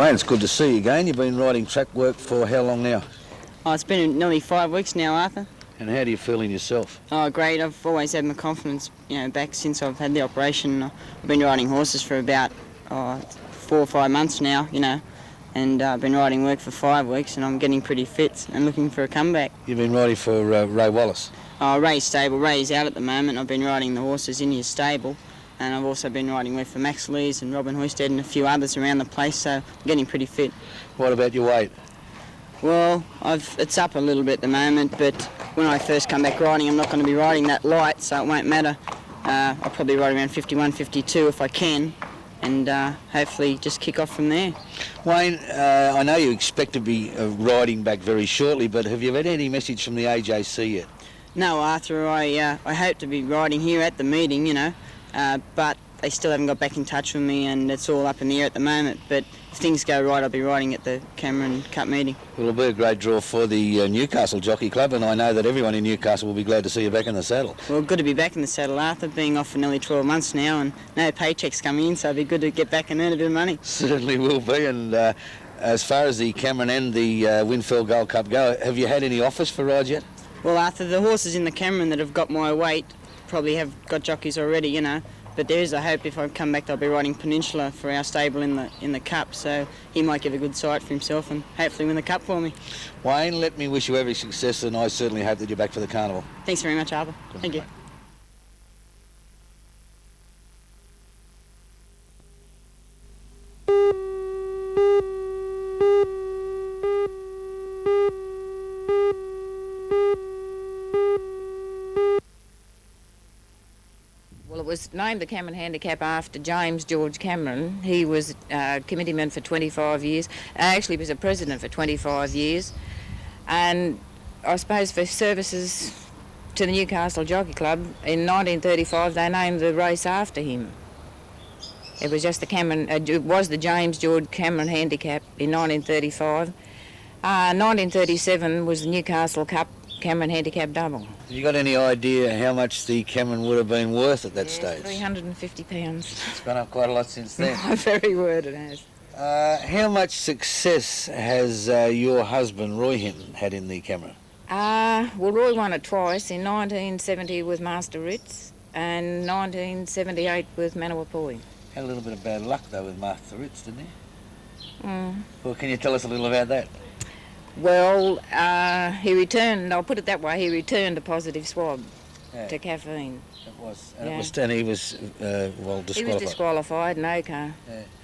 Wayne, it's good to see you again. You've been riding track work for how long now? Oh, it's been nearly 5 weeks now, Arthur. And how do you feel in yourself? Oh, great. I've always had my confidence, back since I've had the operation. I've been riding horses for about 4 or 5 months now, and I've been riding work for 5 weeks, and I'm getting pretty fit and looking for a comeback. You've been riding for Ray Wallace? Oh, Ray's stable. Ray's out at the moment. I've been riding the horses in his stable, and I've also been riding work for Max Lees and Robin Hoysted and a few others around the place, so I'm getting pretty fit. What about your weight? Well, it's up a little bit at the moment, but when I first come back riding, I'm not going to be riding that light, so it won't matter. I'll probably ride around 51, 52 if I can, and hopefully just kick off from there. Wayne, I know you expect to be riding back very shortly, but have you had any message from the AJC yet? No, Arthur, I hope to be riding here at the meeting, but they still haven't got back in touch with me, and it's all up in the air at the moment. But if things go right, I'll be riding at the Cameron Cup meeting. Well, it'll be a great draw for the Newcastle Jockey Club, and I know that everyone in Newcastle will be glad to see you back in the saddle. Well, good to be back in the saddle, Arthur, being off for nearly 12 months now, and no paychecks coming in, so it'll be good to get back and earn a bit of money. Certainly will be, and as far as the Cameron and the Winfield Gold Cup go, have you had any offers for rides yet? Well, Arthur, the horses in the Cameron that have got my weight probably have got jockeys already, But there is a hope if I come back, I'll be riding Peninsula for our stable in the Cup, so he might give a good sight for himself and hopefully win the Cup for me. Wayne, let me wish you every success, and I certainly hope that you're back for the carnival. Thanks very much, Arthur. Thank you. Well, it was named the Cameron Handicap after James George Cameron. He was a committeeman for 25 years. Actually, he was a president for 25 years. And I suppose for services to the Newcastle Jockey Club, in 1935 they named the race after him. It was just it was the James George Cameron Handicap in 1935. 1937 was the Newcastle Cup Cameron Handicap Double. Have you got any idea how much the Cameron would have been worth at that stage? £350. It's gone up quite a lot since then. My very word it has. How much success has your husband Roy Hinton had in the Cameron? Well, Roy won it twice, in 1970 with Master Ritz and 1978 with Manawapui. Had a little bit of bad luck though with Master Ritz, didn't he? Well, can you tell us a little about that? Well, he returned, I'll put it that way, he returned a positive swab to caffeine. It was, and he was disqualified. He was disqualified, no car.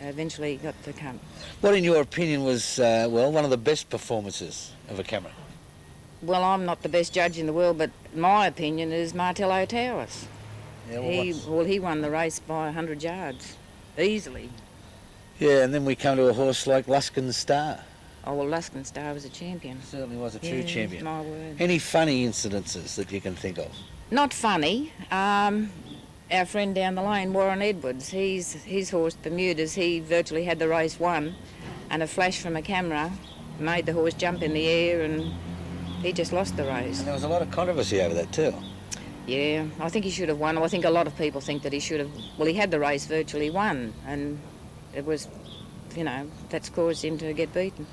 Eventually he got the cup. What, in your opinion, was, one of the best performances of a Cameron? Well, I'm not the best judge in the world, but my opinion is Martello Towers. Yeah, he won the race by 100 yards, easily. Yeah, and then we come to a horse like Luskin Star. Oh, well, Luskin Star was a champion. Certainly was a true champion. My word. Any funny incidences that you can think of? Not funny. Our friend down the lane, Warren Edwards, his horse, Bermudas, he virtually had the race won, and a flash from a camera made the horse jump in the air, and he just lost the race. And there was a lot of controversy over that too. Yeah, I think he should have won. I think a lot of people think that he should have. Well, he had the race virtually won, and it was, that's caused him to get beaten.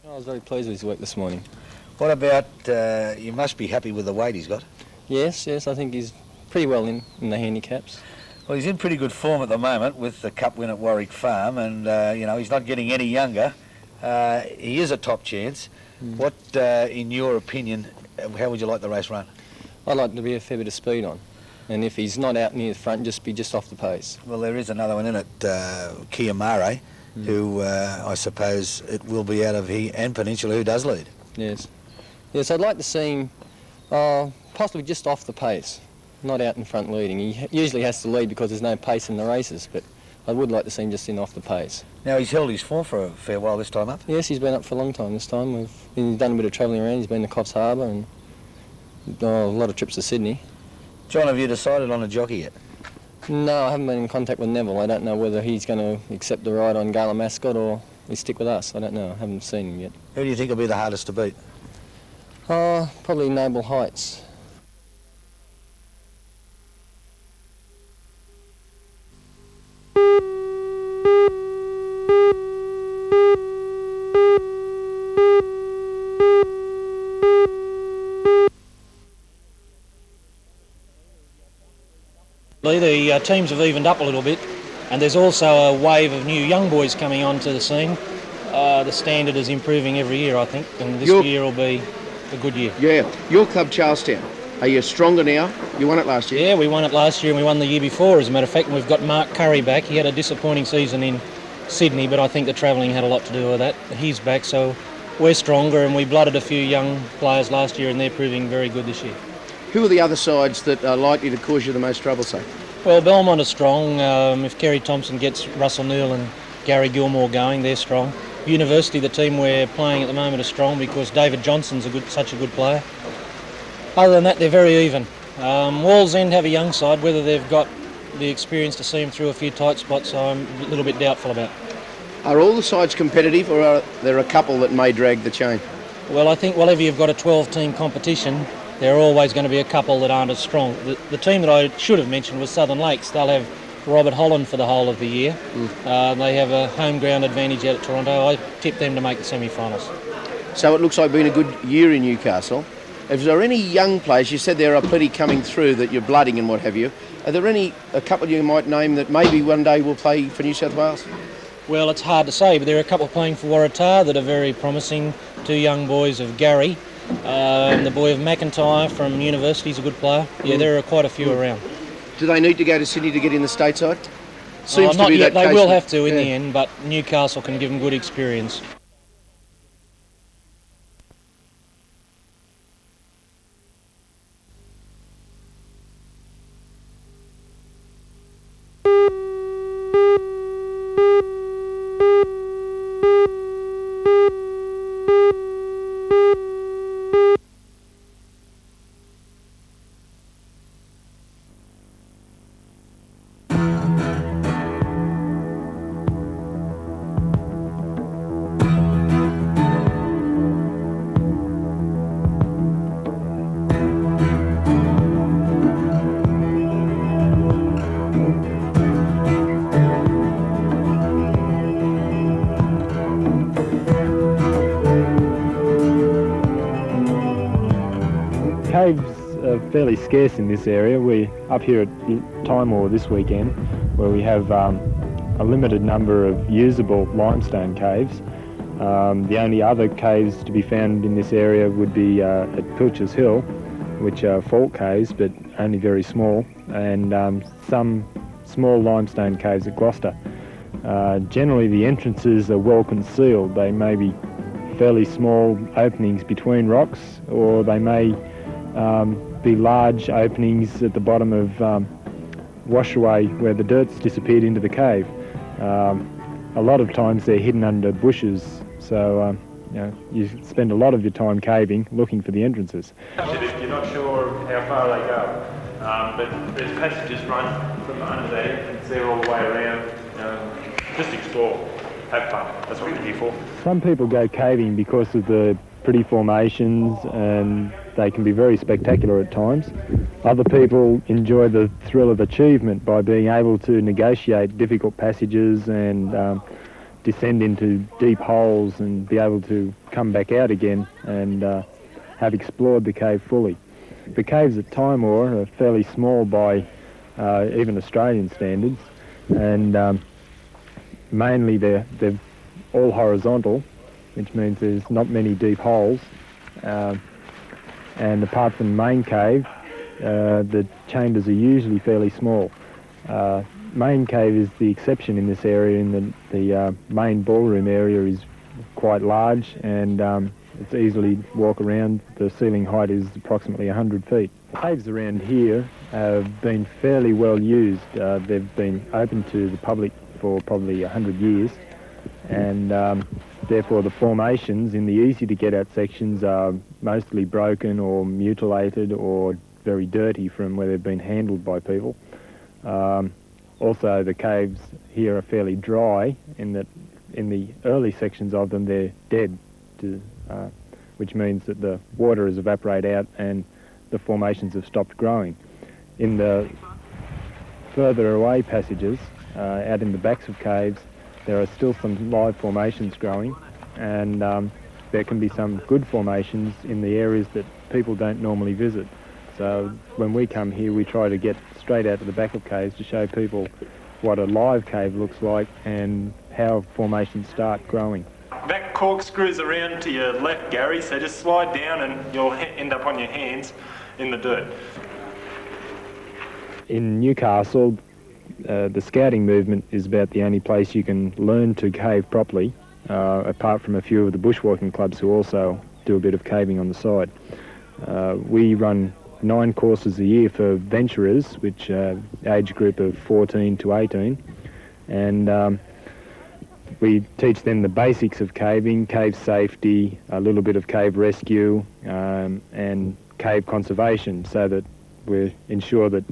I was very pleased with his work this morning. What about, you must be happy with the weight he's got? Yes, I think he's pretty well in the handicaps. Well, he's in pretty good form at the moment with the Cup win at Warwick Farm, and, he's not getting any younger. He is a top chance. What, in your opinion, how would you like the race run? I'd like to be a fair bit of speed on, and if he's not out near the front, just off the pace. Well, there is another one in it, Kiamare, who I suppose it will be out of he and Peninsula, who does lead. Yes, I'd like to see him possibly just off the pace, not out in front leading. He usually has to lead because there's no pace in the races, but I would like to see him just in off the pace. Now, he's held his form for a fair while this time up? Yes, he's been up for a long time this time. He's done a bit of travelling around. He's been to Coffs Harbour and a lot of trips to Sydney. John, have you decided on a jockey yet? No, I haven't been in contact with Neville. I don't know whether he's going to accept the ride on Gala Mascot or he stick with us. I don't know. I haven't seen him yet. Who do you think will be the hardest to beat? Probably Noble Heights. The teams have evened up a little bit, and there's also a wave of new young boys coming onto the scene. The standard is improving every year, I think, and this year will be a good year. Yeah. Your club, Charlestown, are you stronger now? You won it last year. Yeah, we won it last year and we won the year before, as a matter of fact, and we've got Mark Curry back. He had a disappointing season in Sydney, but I think the travelling had a lot to do with that. He's back, so we're stronger, and we blooded a few young players last year, and they're proving very good this year. Who are the other sides that are likely to cause you the most trouble, say? Well, Belmont are strong. If Kerry Thompson gets Russell Neal and Gary Gilmore going, they're strong. University, the team we're playing at the moment, are strong because David Johnson's such a good player. Other than that, they're very even. Wallsend have a young side. Whether they've got the experience to see them through a few tight spots, I'm a little bit doubtful about. Are all the sides competitive, or are there a couple that may drag the chain? Well, I think whenever you've got a 12-team competition, there are always going to be a couple that aren't as strong. The team that I should have mentioned was Southern Lakes. They'll have Robert Holland for the whole of the year. They have a home ground advantage out at Toronto. I tipped them to make the semi-finals. So it looks like been a good year in Newcastle. Is there any young players, you said there are plenty coming through that you're blooding and what have you, are there a couple you might name that maybe one day will play for New South Wales? Well, it's hard to say, but there are a couple playing for Waratah that are very promising. Two young boys of Gary, and the boy of McIntyre from University is a good player. Yeah, there are quite a few around. Do they need to go to Sydney to get in the stateside? Not yet. They will have to in the end, but Newcastle can give them good experience. Caves are fairly scarce in this area. We're up here at Timor this weekend, where we have a limited number of usable limestone caves. The only other caves to be found in this area would be at Pilcher's Hill, which are fault caves, but only very small, and some small limestone caves at Gloucester. Generally the entrances are well concealed. They may be fairly small openings between rocks, or they may be large openings at the bottom of washaway where the dirt's disappeared into the cave. A lot of times they're hidden under bushes, so you spend a lot of your time caving looking for the entrances. If you're not sure how far they go, but there's passages run from under that entrance there all the way around. Just explore, have fun, that's what you're here for. Some people go caving because of the pretty formations, and they can be very spectacular at times. Other people enjoy the thrill of achievement by being able to negotiate difficult passages and descend into deep holes and be able to come back out again and have explored the cave fully. The caves at Timor are fairly small by even Australian standards, and mainly they're all horizontal, which means there's not many deep holes. And apart from the main cave, the chambers are usually fairly small. Main cave is the exception in this area, in the main ballroom area is quite large, and it's easily walk around. The ceiling height is approximately 100 feet. Caves around here have been fairly well used. They've been open to the public for probably 100 years, and therefore the formations in the easy to get at sections are mostly broken or mutilated or very dirty from where they've been handled by people. Also, the caves here are fairly dry in that in the early sections of them they're dead, which means that the water has evaporated out and the formations have stopped growing. In the further away passages, out in the backs of caves, there are still some live formations growing, and there can be some good formations in the areas that people don't normally visit. So when we come here, we try to get straight out to the back of caves to show people what a live cave looks like and how formations start growing. That corkscrews around to your left, Gary, so just slide down and you'll end up on your hands in the dirt. In Newcastle, the scouting movement is about the only place you can learn to cave properly, apart from a few of the bushwalking clubs who also do a bit of caving on the side. We run 9 courses a year for venturers, which age group of 14 to 18, and we teach them the basics of caving, cave safety, a little bit of cave rescue, and cave conservation, so that we ensure that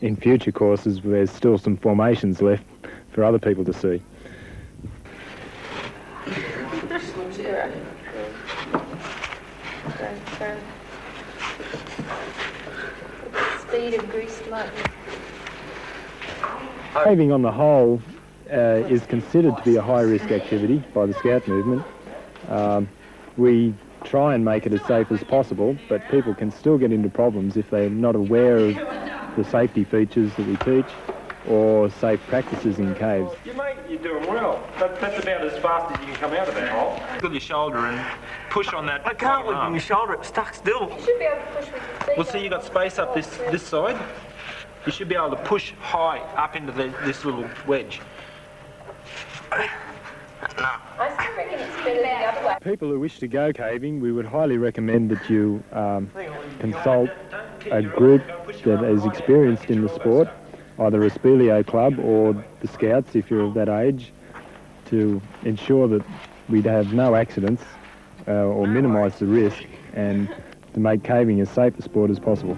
in future courses there's still some formations left for other people to see. Speed of greased mud. Caving on the whole is considered to be a high-risk activity by the Scout movement. We try and make it as safe as possible, but people can still get into problems if they're not aware of the safety features that we teach or safe practices in caves. You mate, you're doing well. That's about as fast as you can come out of that hole. With your shoulder and push on that. I can't with my shoulder, it's stuck still. You should be able to push with your feet. Well, see, you've got space up this side. You should be able to push high up into this little wedge. No. I still reckon it's better the other way. People who wish to go caving, we would highly recommend that you consult a group that is experienced in the sport, either a Speleo club or the Scouts if you're of that age, to ensure that we'd have no accidents or minimise the risk and to make caving as safe a sport as possible.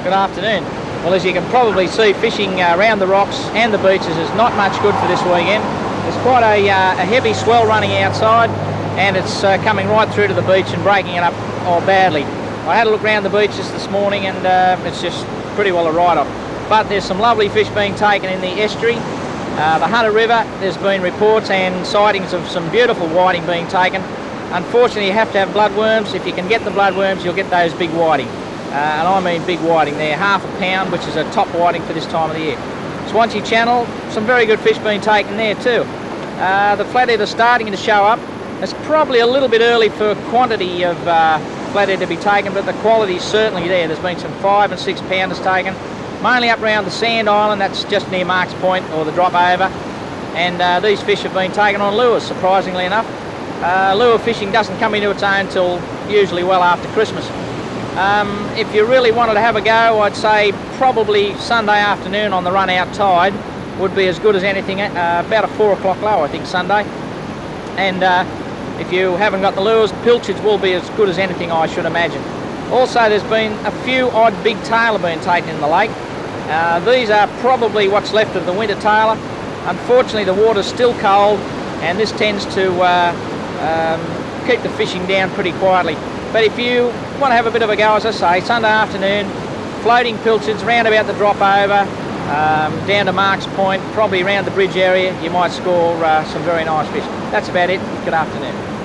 Good afternoon. Well, as you can probably see, fishing around the rocks and the beaches is not much good for this weekend. There's quite a heavy swell running outside, and it's coming right through to the beach and breaking it up badly. I had a look around the beaches this morning, and it's just pretty well a write-off. But there's some lovely fish being taken in the estuary. The Hunter River, there's been reports and sightings of some beautiful whiting being taken. Unfortunately, you have to have bloodworms. If you can get the bloodworms, you'll get those big whiting. And I mean big whiting. They're ½ a pound, which is a top whiting for this time of the year. Swansea Channel, some very good fish being taken there too. The flathead are starting to show up. It's probably a little bit early for quantity of flathead to be taken, but the quality is certainly there. There's been some 5 and 6 pounders taken, mainly up around the Sand Island, that's just near Marks Point, or the drop over. And these fish have been taken on lures, surprisingly enough. Lure fishing doesn't come into its own till usually well after Christmas. If you really wanted to have a go, I'd say probably Sunday afternoon on the run-out tide would be as good as anything, about a 4 o'clock low, I think, Sunday. And if you haven't got the lures, pilchards will be as good as anything, I should imagine. Also, there's been a few odd big tailor being taken in the lake. These are probably what's left of the winter tailor. Unfortunately, the water's still cold, and this tends to keep the fishing down pretty quietly. But if you want to have a bit of a go, as I say, Sunday afternoon, floating pilchards round about the drop over, down to Mark's Point, probably around the bridge area, you might score some very nice fish. That's about it. Good afternoon.